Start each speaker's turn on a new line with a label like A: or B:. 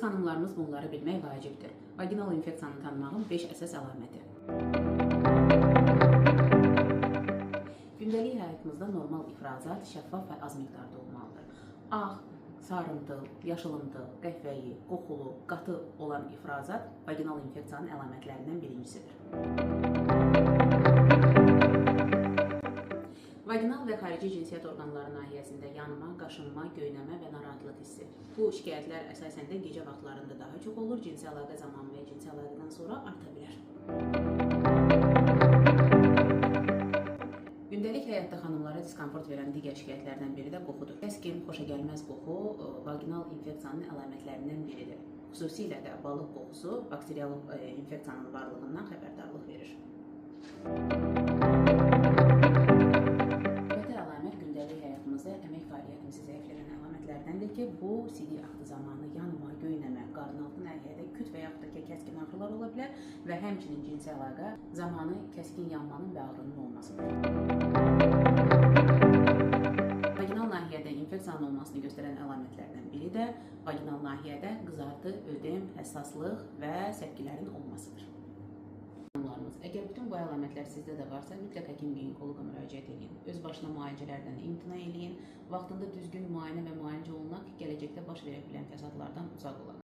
A: xanımlarımız bunları bilmək vacibdir. Vaginal infeksiyanı tanımağın 5 əsas əlaməti. Gündəlik həyatımızda normal ifrazat şəffaf və az miqdarda olmalıdır. Ağ, sarıntı, yaşılımtı, qəhvəyi, qoxulu, qatı olan ifrazat vaginal infeksiyanın əlamətlərindən birincisidir. Vaginal və xarici cinsiyyət orqanları nahiyəsində yanma, qaşınma, göynəmə və narahatlıq hissi. Bu şikayətlər əsasən də gecə vaxtlarında daha çox olur, cinsi əlaqə zamanı və cinsi əlaqədən sonra arta bilər. Gündəlik həyatda xanımlara diskomfort verən digər şikayətlərdən biri də qoxudur. Kəskin, xoşagəlməz qoxu vaginal infeksiyanın əlamətlərindən biridir. Xüsusilə də balıq qoxusu bakterial infeksiyanın varlığından xəbərdarlıq verir. Əmək fəaliyyətimizi zəiflədən əlamətlərdəndir ki, bu sidik aktı zamanı yanma, göynəmə, qarnaltı nahiyədə küt və yaxud da kəskin ağrılar ola bilər və həmçinin cinsi əlaqə zamanı kəskin yanmanın və ağrının olmasıdır. Vaginal nahiyədə infeksiyanın olmasını göstərən əlamətlərdən biri də vaginal nahiyədə qızartı, ödem, həssaslıq və səpkilərin olmasıdır. Əgər bütün bu əlamətlər sizdə də varsa, mütləq həkim-ginekoloqa müraciət edin. Öz başına müalicələrdən imtina edin, vaxtında düzgün müayinə və müalicə olunaq, gələcəkdə baş verə bilən fəsadlardan uzaq olaq.